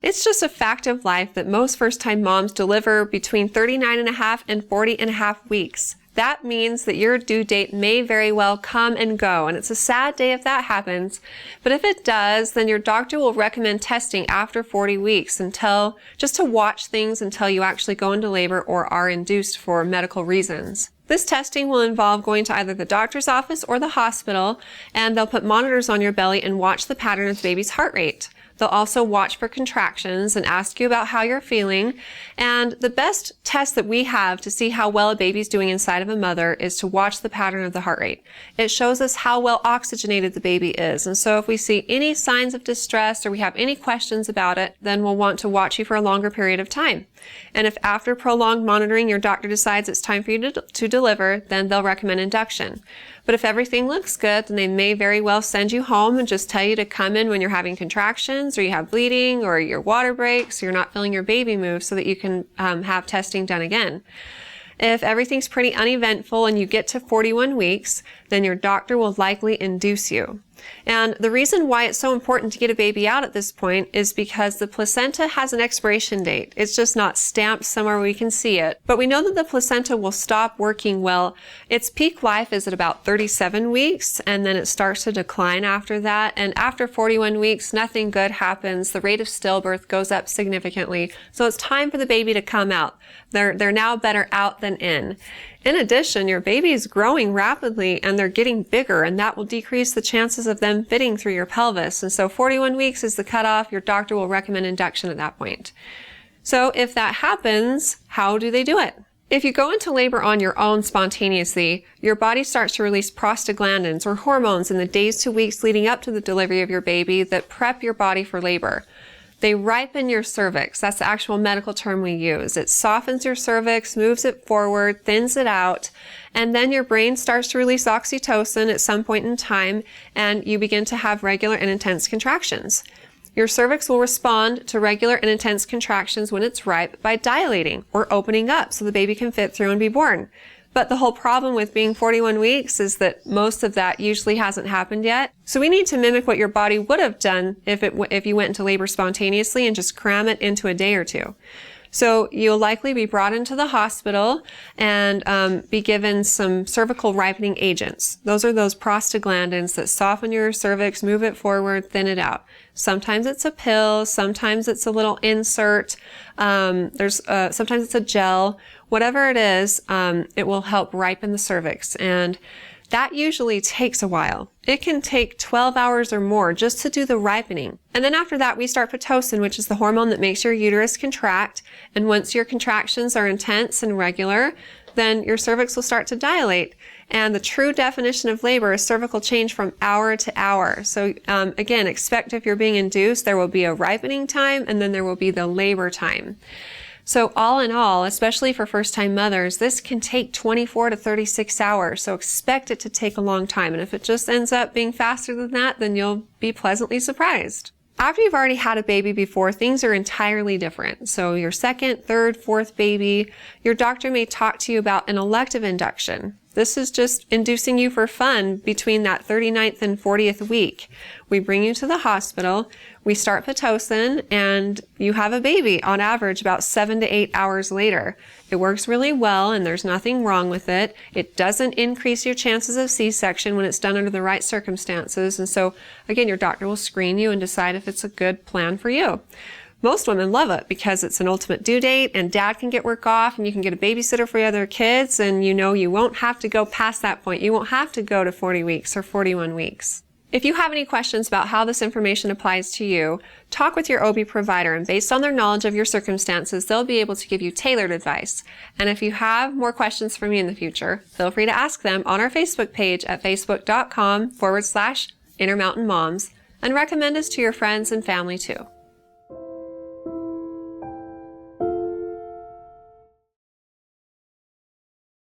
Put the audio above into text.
It's just a fact of life that most first-time moms deliver between 39.5 and 40.5 weeks. That means that your due date may very well come and go, and it's a sad day if that happens. But if it does, then your doctor will recommend testing after 40 weeks just to watch things until you actually go into labor or are induced for medical reasons. This testing will involve going to either the doctor's office or the hospital, and they'll put monitors on your belly and watch the pattern of the baby's heart rate. They'll also watch for contractions and ask you about how you're feeling. And the best test that we have to see how well a baby's doing inside of a mother is to watch the pattern of the heart rate. It shows us how well oxygenated the baby is. And so if we see any signs of distress or we have any questions about it, then we'll want to watch you for a longer period of time. And if after prolonged monitoring your doctor decides it's time for you to deliver, then they'll recommend induction. But if everything looks good, then they may very well send you home and just tell you to come in when you're having contractions or you have bleeding or your water breaks, or you're not feeling your baby move, so that you can have testing done again. If everything's pretty uneventful and you get to 41 weeks, then your doctor will likely induce you. And the reason why it's so important to get a baby out at this point is because the placenta has an expiration date. It's just not stamped somewhere where we can see it. But we know that the placenta will stop working well. Its peak life is at about 37 weeks, and then it starts to decline after that. And after 41 weeks, nothing good happens. The rate of stillbirth goes up significantly. So it's time for the baby to come out. They're now better out than in. In addition, your baby is growing rapidly and they're getting bigger, and that will decrease the chances of them fitting through your pelvis. And so 41 weeks is the cutoff. Your doctor will recommend induction at that point. So if that happens, how do they do it? If you go into labor on your own spontaneously, your body starts to release prostaglandins or hormones in the days to weeks leading up to the delivery of your baby that prep your body for labor. They ripen your cervix. That's the actual medical term we use. It softens your cervix, moves it forward, thins it out, and then your brain starts to release oxytocin at some point in time, and you begin to have regular and intense contractions. Your cervix will respond to regular and intense contractions when it's ripe by dilating or opening up so the baby can fit through and be born. But the whole problem with being 41 weeks is that most of that usually hasn't happened yet. So we need to mimic what your body would have done if you went into labor spontaneously and just cram it into a day or two. So you'll likely be brought into the hospital and be given some cervical ripening agents. Those are those prostaglandins that soften your cervix, move it forward, thin it out. Sometimes it's a pill, sometimes it's a little insert, sometimes it's a gel. Whatever it is, it will help ripen the cervix, and that usually takes a while. It can take 12 hours or more just to do the ripening. And then after that, we start Pitocin, which is the hormone that makes your uterus contract. And once your contractions are intense and regular, then your cervix will start to dilate. And the true definition of labor is cervical change from hour to hour. So again, expect if you're being induced, there will be a ripening time, and then there will be the labor time. So all in all, especially for first-time mothers, this can take 24 to 36 hours. So expect it to take a long time. And if it just ends up being faster than that, then you'll be pleasantly surprised. After you've already had a baby before, things are entirely different. So your second, third, fourth baby, your doctor may talk to you about an elective induction. This is just inducing you for fun between that 39th and 40th week. We bring you to the hospital, we start Pitocin, and you have a baby on average about 7 to 8 hours later. It works really well and there's nothing wrong with it. It doesn't increase your chances of C-section when it's done under the right circumstances. And so again, your doctor will screen you and decide if it's a good plan for you. Most women love it because it's an ultimate due date and dad can get work off and you can get a babysitter for your other kids, and you know you won't have to go past that point. You won't have to go to 40 weeks or 41 weeks. If you have any questions about how this information applies to you, talk with your OB provider, and based on their knowledge of your circumstances, they'll be able to give you tailored advice. And if you have more questions for me in the future, feel free to ask them on our Facebook page at facebook.com/Intermountain Moms, and recommend us to your friends and family too.